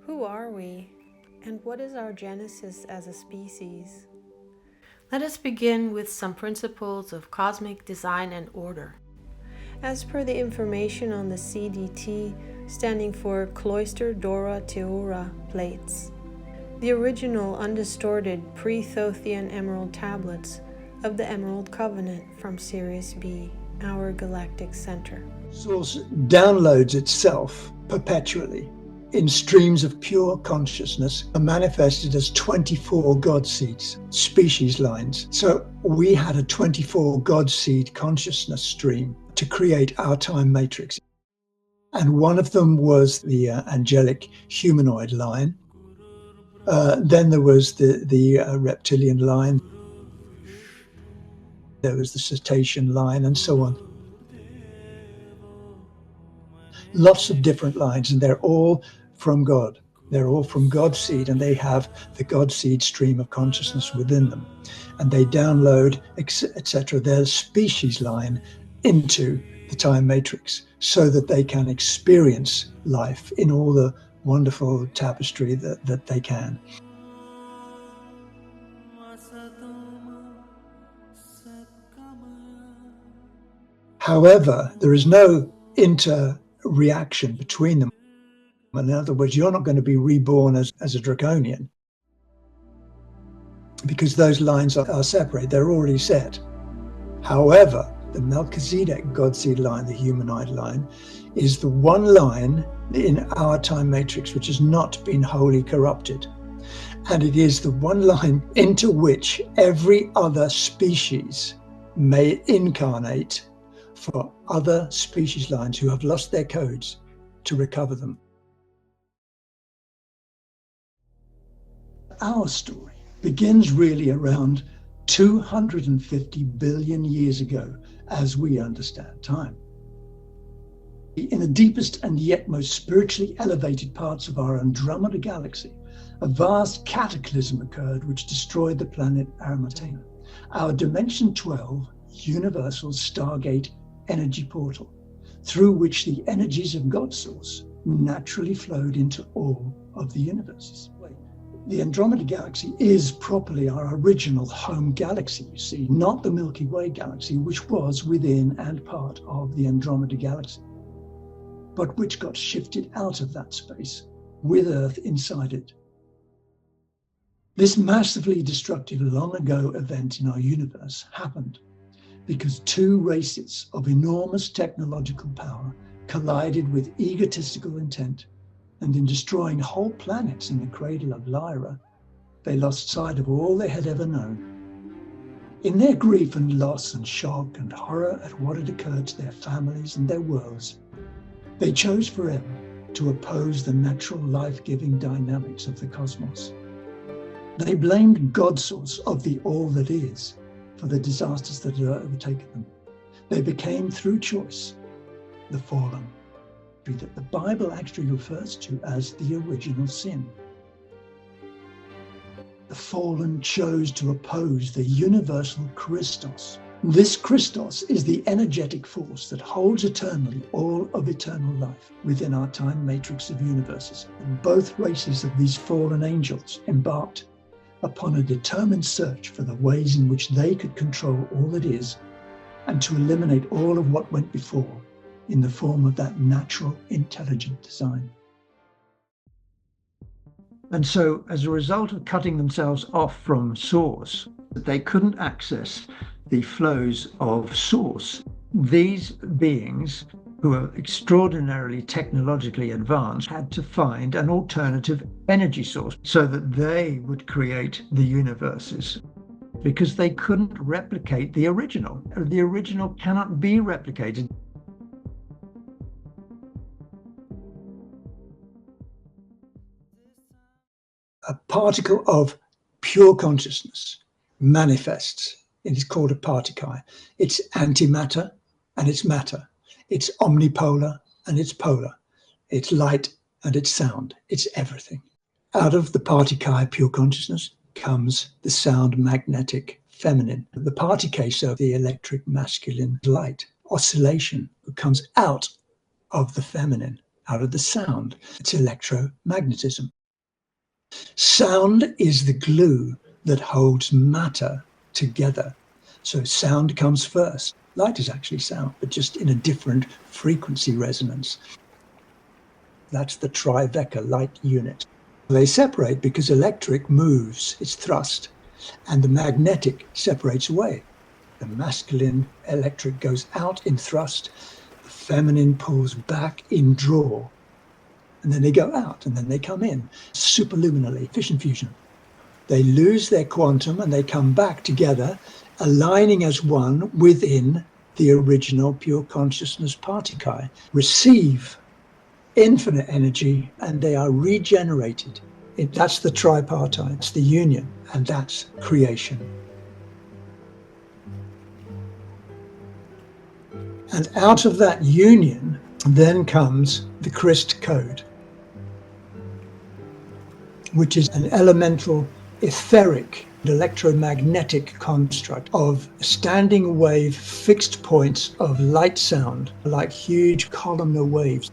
Who are we, and what is our genesis as a species? Let us begin with some principles of cosmic design and order. As per the information on the CDT, standing for Cloister Dora Teora plates, the original undistorted pre-Thothian emerald tablets of the Emerald Covenant from Sirius B, our galactic center. Source downloads itself perpetually in streams of pure consciousness are manifested as 24 God seeds, species lines. So we had a 24 God seed consciousness stream to create our time matrix. And one of them was the angelic humanoid line. Then there was the reptilian line. There was the cetacean line and so on. Lots of different lines, and they're all from God. They're all from God's seed, and they have the God seed stream of consciousness within them. And they download, etc., their species line into the time matrix so that they can experience life in all the wonderful tapestry that they can. However, there is no inter-reaction between them. In other words, you're not going to be reborn as a draconian because those lines are separate. They're already set. However, the Melchizedek God seed line, the humanoid line, is the one line in our time matrix which has not been wholly corrupted. And it is the one line into which every other species may incarnate for other species lines who have lost their codes to recover them. Our story begins really around 250 billion years ago, as we understand time. In the deepest and yet most spiritually elevated parts of our Andromeda galaxy, a vast cataclysm occurred which destroyed the planet Arimathea, our Dimension 12 universal Stargate energy portal, through which the energies of God's source naturally flowed into all of the universes. The Andromeda galaxy is properly our original home galaxy, you see, not the Milky Way galaxy, which was within and part of the Andromeda galaxy, but which got shifted out of that space with Earth inside it. This massively destructive long ago event in our universe happened because two races of enormous technological power collided with egotistical intent, and in destroying whole planets in the cradle of Lyra, they lost sight of all they had ever known. In their grief and loss and shock and horror at what had occurred to their families and their worlds, they chose forever to oppose the natural life-giving dynamics of the cosmos. They blamed God source of the all that is for the disasters that had overtaken them. They became, through choice, the fallen, that the Bible actually refers to as the original sin. The fallen chose to oppose the universal Christos. This Christos is the energetic force that holds eternally all of eternal life within our time matrix of universes. And both races of these fallen angels embarked upon a determined search for the ways in which they could control all that is and to eliminate all of what went before in the form of that natural, intelligent design. And so, as a result of cutting themselves off from source, they couldn't access the flows of source. These beings, who are extraordinarily technologically advanced, had to find an alternative energy source so that they would create the universes, because they couldn't replicate the original. The original cannot be replicated. A particle of pure consciousness manifests. It is called a particle. It's antimatter and it's matter. It's omnipolar and it's polar. It's light and it's sound. It's everything. Out of the particle pure consciousness comes the sound magnetic feminine. The particles of the electric masculine light. Oscillation comes out of the feminine. out of the sound. It's electromagnetism. Sound is the glue that holds matter together. So sound comes first. Light is actually sound, but just in a different frequency resonance. That's the Tribeca light unit. They separate because electric moves, it's thrust, and the magnetic separates away. The masculine electric goes out in thrust, the feminine pulls back in draw. And then they go out, and then they come in, superluminally, fission fusion. They lose their quantum, and they come back together, aligning as one within the original pure consciousness particles, receive infinite energy, and they are regenerated. That's the tripartite, it's the union, and that's creation. And out of that union, then comes the Kryst code, which is an elemental, etheric, electromagnetic construct of standing wave fixed points of light sound, like huge columnar waves.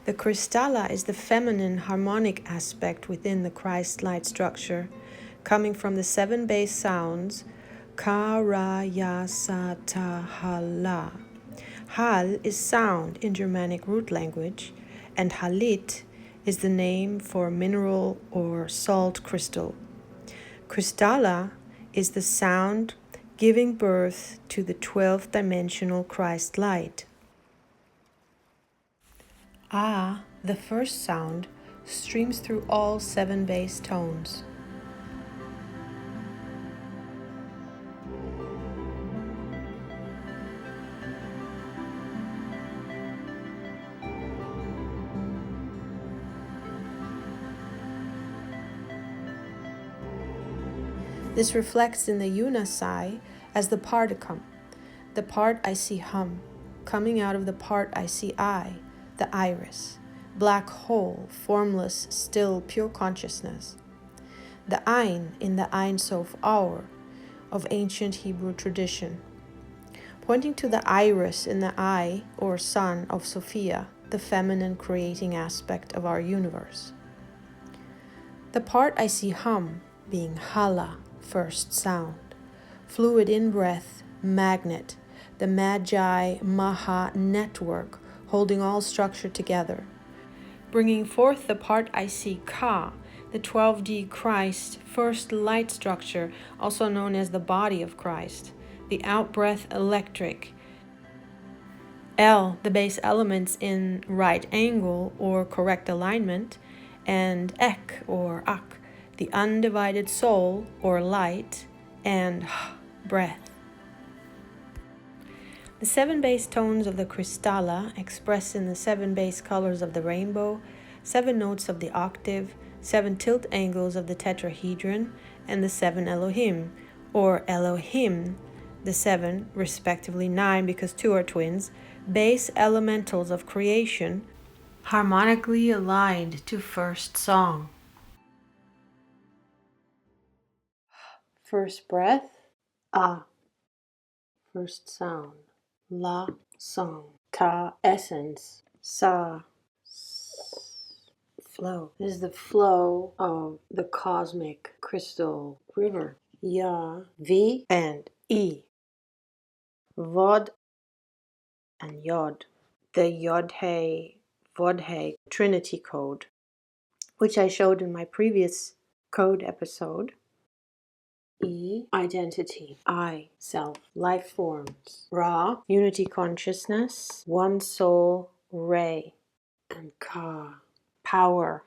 The Krystalla is the feminine harmonic aspect within the Christ light structure, coming from the 7 base sounds Ka, Ra, Ya, Sa, Ta, Ha, La. Hal is sound in Germanic root language, and Halit is the name for mineral or salt crystal. Krystalla is the sound giving birth to the 12th dimensional Christ light. Ah, the first sound, streams through all 7 base tones. This reflects in the Unasai as the particum, the part I see hum, coming out of the part I see I, the iris, black hole, formless, still, pure consciousness. The Ein in the Ein Sof hour of ancient Hebrew tradition, pointing to the iris in the eye or sun of Sophia, the feminine creating aspect of our universe. The part I see hum being Hala, first sound, fluid in-breath, magnet, the Magi Maha network holding all structure together, bringing forth the part I see Ka, the 12D Christ, first light structure, also known as the body of Christ, the out-breath electric, L, the base elements in right angle or correct alignment, and Ek or Ak, the undivided soul or light, and breath. The 7 base tones of the Krystalla expressed in the 7 base colors of the rainbow, 7 notes of the octave, 7 tilt angles of the tetrahedron, and the 7 Elohim, or Elohim, the 7, respectively 9 because 2 are twins, base elementals of creation, harmonically aligned to first song. First breath, Ah. First sound, La, song, Ta, essence, Sa, flow. This is the flow of the cosmic crystal river. Ya, V, and E. Vod and Yod. The Yod-He, Vod-He Trinity code, which I showed in my previous code episode. E, identity. I, self, life forms. Ra, unity consciousness. One soul, Re. And Ka, power.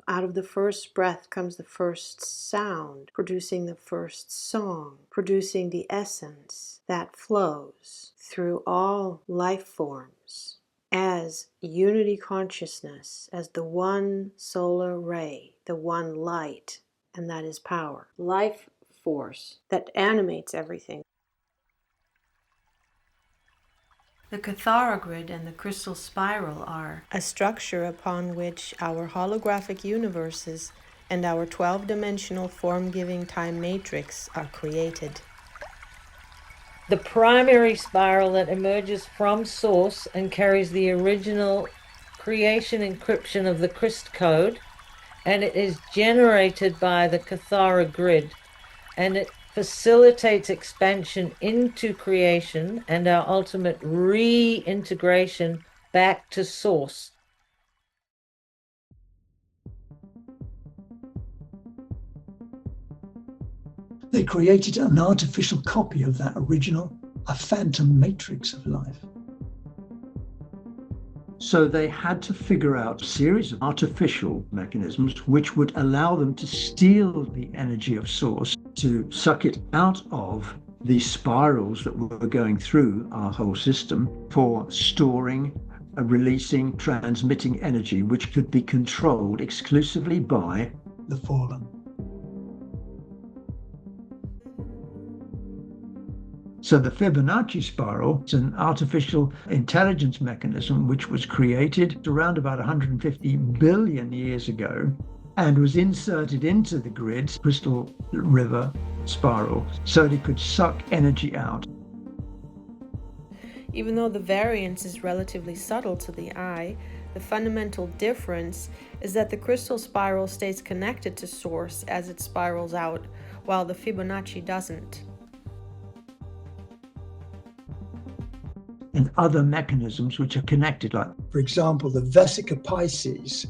Out of the first breath comes the first sound, producing the first song, producing the essence that flows through all life forms as unity consciousness, as the one solar ray, the one light, and that is power. Life force that animates everything. The Cathara grid and the crystal spiral are a structure upon which our holographic universes and our 12-dimensional form-giving time matrix are created. the primary spiral that emerges from source and carries the original creation encryption of the Kryst code, and it is generated by the Cathara grid, and it facilitates expansion into creation and our ultimate reintegration back to source. They created an artificial copy of that original, a phantom matrix of life. So they had to figure out a series of artificial mechanisms which would allow them to steal the energy of source, to suck it out of the spirals that were going through our whole system for storing, releasing, transmitting energy, which could be controlled exclusively by the fallen. So the Fibonacci spiral is an artificial intelligence mechanism which was created around about 150 billion years ago and was inserted into the grid's crystal river spiral so that it could suck energy out. Even though the variance is relatively subtle to the eye, the fundamental difference is that the crystal spiral stays connected to source as it spirals out, while the Fibonacci doesn't. And other mechanisms which are connected, like, for example, the Vesica Pisces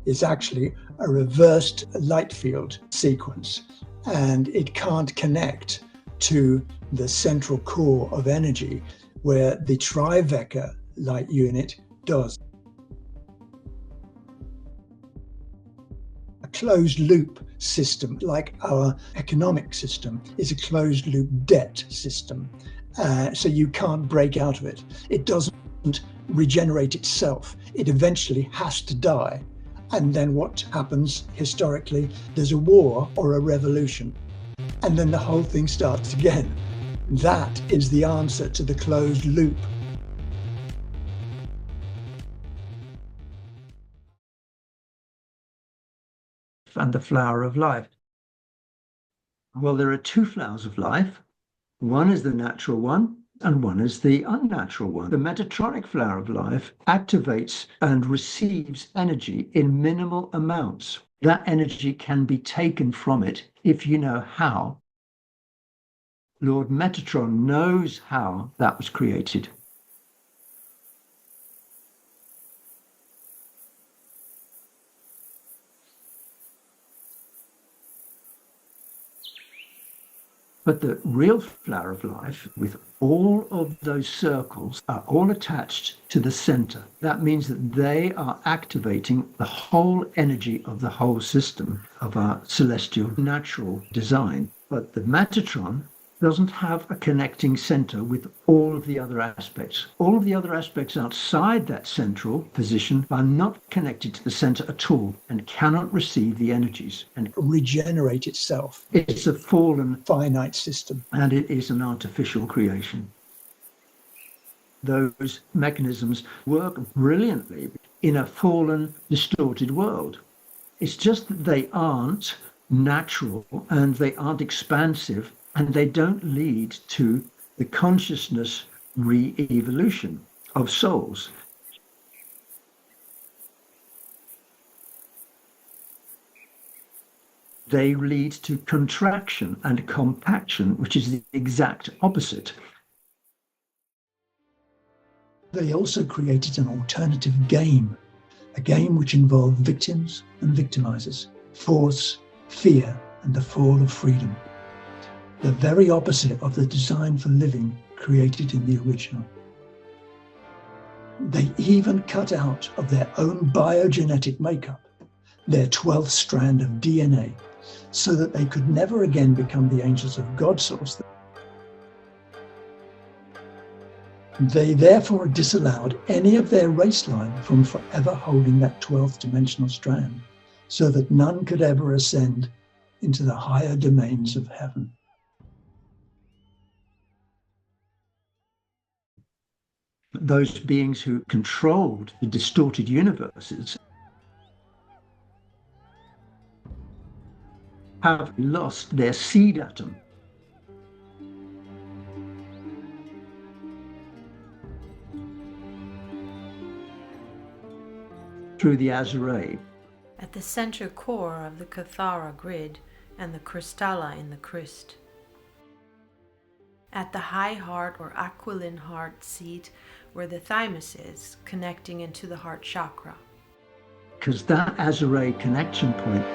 is actually a reversed light field sequence, and it can't connect to the central core of energy where the Triveca light unit does. A closed loop system, like our economic system, is a closed loop debt system. So you can't break out of it. It doesn't regenerate itself. It eventually has to die. And then what happens historically? There's a war or a revolution. And then the whole thing starts again. That is the answer to the closed loop. And the flower of life. Well, there are two flowers of life. One is the natural one, and one is the unnatural one. The Metatronic flower of life activates and receives energy in minimal amounts. That energy can be taken from it if you know how. Lord Metatron knows how that was created. But the real flower of life, with all of those circles, are all attached to the center. That means that they are activating the whole energy of the whole system of our celestial natural design. But the Metatron doesn't have a connecting center with all of the other aspects. All of the other aspects outside that central position are not connected to the center at all and cannot receive the energies and regenerate itself. It's a fallen, finite system, and it is an artificial creation. Those mechanisms work brilliantly in a fallen, distorted world. It's just that they aren't natural and they aren't expansive, and they don't lead to the consciousness re-evolution of souls. They lead to contraction and compaction, which is the exact opposite. They also created an alternative game, a game which involved victims and victimizers, force, fear, and the fall of freedom. The very opposite of the design for living created in the original. They even cut out of their own biogenetic makeup their 12th strand of DNA so that they could never again become the angels of God source. They therefore disallowed any of their race line from forever holding that 12th dimensional strand so that none could ever ascend into the higher domains of heaven. Those beings who controlled the distorted universes have lost their seed atom. through the Azure. At the center core of the Cathara grid and the Crystalla in the Kryst. At the high heart or aquiline heart seat where the thymus is, connecting into the heart chakra. Because that Azure connection point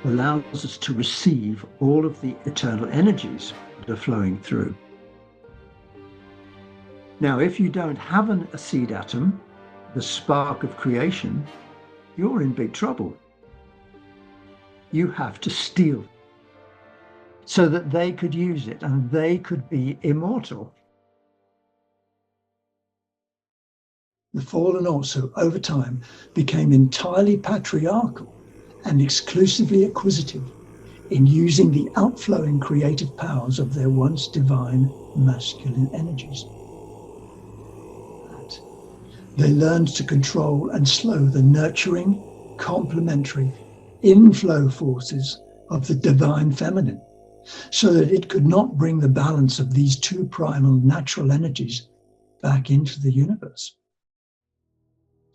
allows us to receive all of the eternal energies that are flowing through. Now, if you don't have a seed atom, the spark of creation, you're in big trouble. You have to steal so that they could use it and they could be immortal. The fallen also, over time, became entirely patriarchal and exclusively acquisitive in using the outflowing creative powers of their once divine masculine energies. They learned to control and slow the nurturing, complementary, inflow forces of the divine feminine, so that it could not bring the balance of these two primal natural energies back into the universe.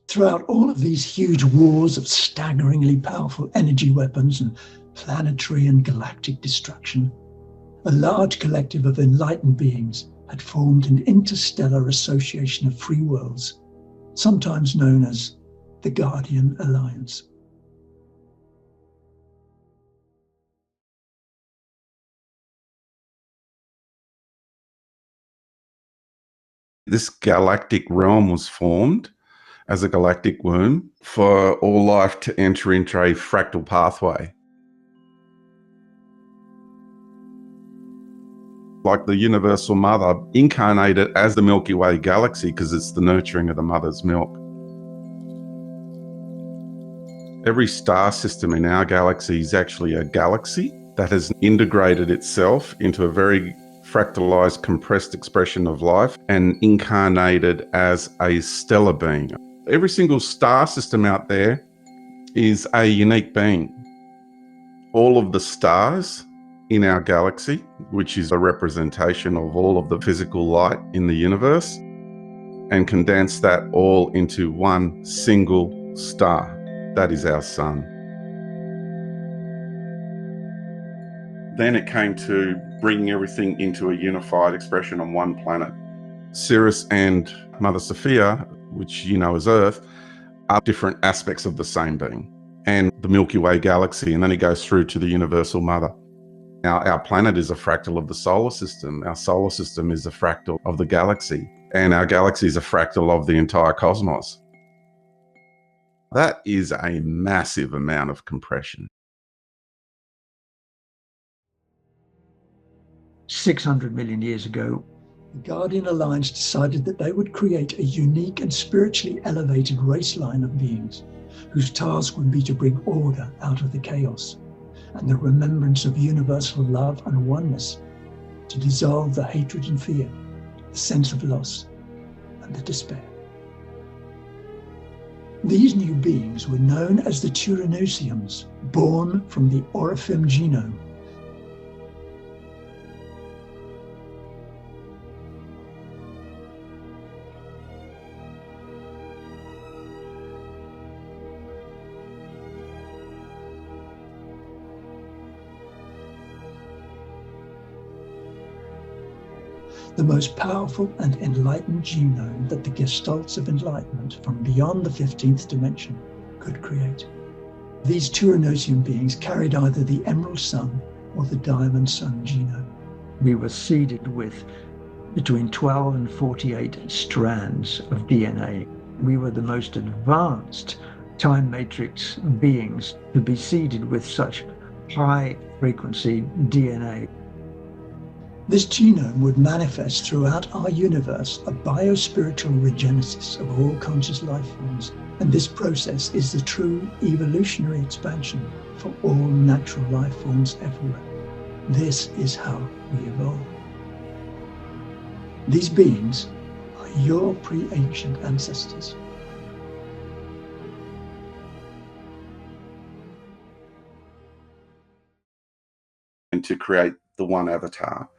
Throughout all of these huge wars of staggeringly powerful energy weapons and planetary and galactic destruction, a large collective of enlightened beings had formed an interstellar association of free worlds, sometimes known as the Guardian Alliance. This galactic realm was formed as a galactic womb for all life to enter into a fractal pathway. Like the universal mother incarnated as the Milky Way galaxy because it's the nurturing of the mother's milk. Every star system in our galaxy is actually a galaxy that has integrated itself into a very fractalized, compressed expression of life and incarnated as a stellar being. Every single star system out there is a unique being. All of the stars in our galaxy, which is a representation of all of the physical light in the universe, and condense that all into one single star. That is our sun. Then it came to bringing everything into a unified expression on one planet. Cetus and Mother Sophia, which you know as Earth, are different aspects of the same being, and the Milky Way galaxy, and then it goes through to the Universal Mother. Now, our planet is a fractal of the solar system. Our solar system is a fractal of the galaxy, and our galaxy is a fractal of the entire cosmos. That is a massive amount of compression. 600 million years ago, the Guardian Alliance decided that they would create a unique and spiritually elevated race line of beings whose task would be to bring order out of the chaos and the remembrance of universal love and oneness, to dissolve the hatred and fear, the sense of loss, and the despair. These new beings were known as the Turinosiums, born from the Orifim genome. The most powerful and enlightened genome that the gestalts of enlightenment from beyond the 15th dimension could create. These Turinosium beings carried either the Emerald Sun or the Diamond Sun genome. We were seeded with between 12 and 48 strands of DNA. We were the most advanced time matrix beings to be seeded with such high frequency DNA. This genome would manifest throughout our universe a biospiritual regenesis of all conscious life forms, and this process is the true evolutionary expansion for all natural life forms everywhere. This is how we evolve. These beings are your pre-ancient ancestors. And to create the one avatar.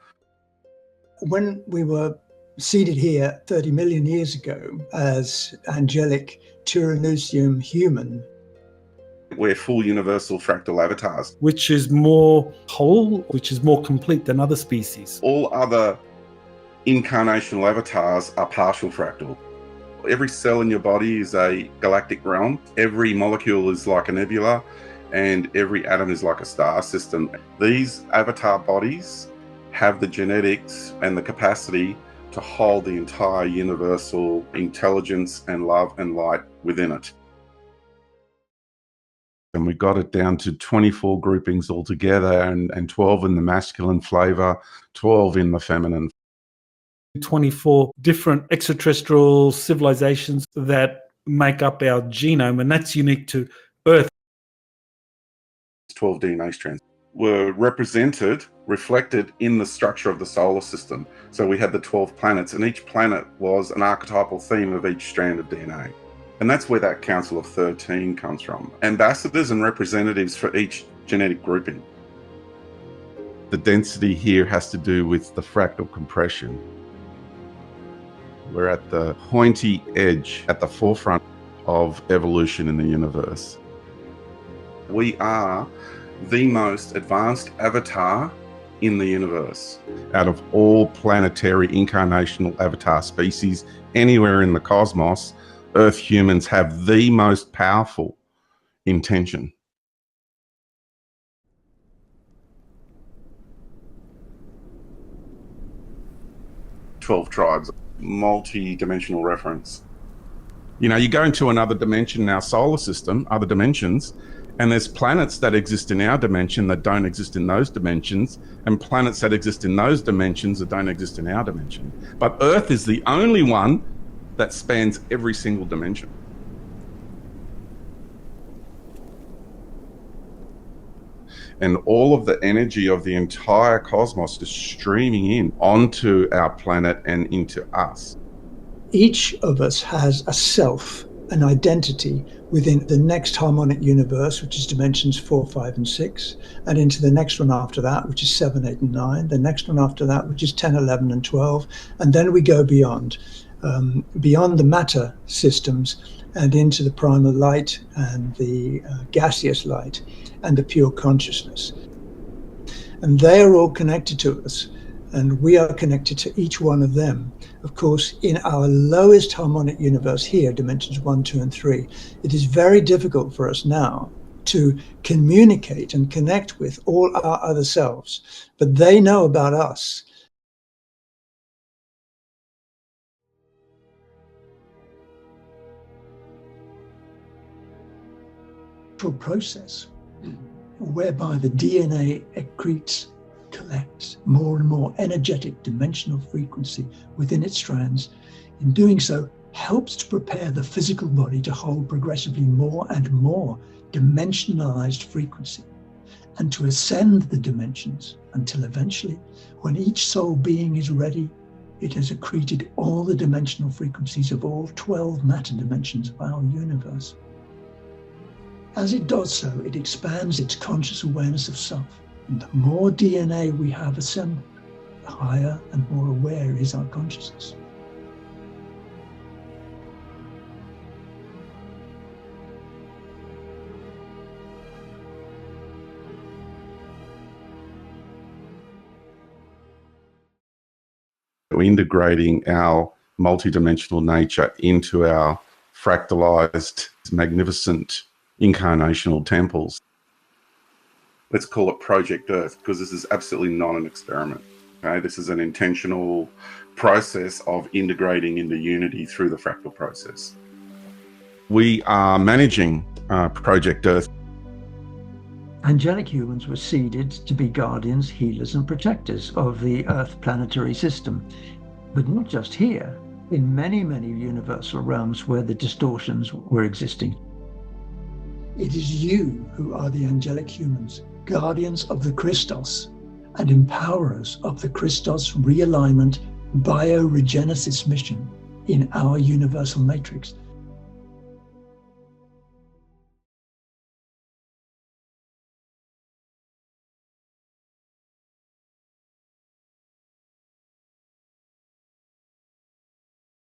When we were seeded here 30 million years ago as angelic Tyrannusium human. We're full universal fractal avatars. Which is more whole, which is more complete than other species. All other incarnational avatars are partial fractal. Every cell in your body is a galactic realm. Every molecule is like a nebula, and every atom is like a star system. These avatar bodies have the genetics and the capacity to hold the entire universal intelligence and love and light within it. And we got it down to 24 groupings altogether, and 12 in the masculine flavor, 12 in the feminine. 24 different extraterrestrial civilizations that make up our genome, and that's unique to Earth. 12 DNA strands were reflected in the structure of the solar system. So we had the 12 planets, and each planet was an archetypal theme of each strand of DNA. And that's where that Council of 13 comes from. Ambassadors and representatives for each genetic grouping. The density here has to do with the fractal compression. We're at the pointy edge, at the forefront of evolution in the universe. We are the most advanced avatar in the universe. Out of all planetary incarnational avatar species anywhere in the cosmos, Earth humans have the most powerful intention. "12 tribes, multi-dimensional reference." You know, you go into another dimension in our solar system, other dimensions, and there's planets that exist in our dimension that don't exist in those dimensions, and planets that exist in those dimensions that don't exist in our dimension. But Earth is the only one that spans every single dimension. And all of the energy of the entire cosmos is streaming in onto our planet and into us. Each of us has a self, an identity within the next harmonic universe, which is dimensions 4, 5, and 6, and into the next one after that, which is 7, 8, and 9, the next one after that, which is 10, 11, and 12, and then we go beyond the matter systems and into the primal light and the gaseous light and the pure consciousness. And they are all connected to us, and we are connected to each one of them. Of course, in our lowest harmonic universe here, dimensions 1, 2, and 3, it is very difficult for us now to communicate and connect with all our other selves, but they know about us. Process whereby the DNA collects more and more energetic dimensional frequency within its strands. In doing so, helps to prepare the physical body to hold progressively more and more dimensionalized frequency, and to ascend the dimensions until eventually, when each soul being is ready, it has accreted all the dimensional frequencies of all 12 matter dimensions of our universe. As it does so, it expands its conscious awareness of self. And the more DNA we have assembled, the higher and more aware is our consciousness. We're integrating our multidimensional nature into our fractalized, magnificent incarnational temples. Let's call it Project Earth, because this is absolutely not an experiment. Okay? This is an intentional process of integrating into unity through the fractal process. We are managing Project Earth. Angelic humans were seeded to be guardians, healers, and protectors of the Earth planetary system. But not just here, in many, many universal realms where the distortions were existing. It is you who are the angelic humans, guardians of the Christos and empowerers of the Christos realignment bioregenesis mission in our universal matrix.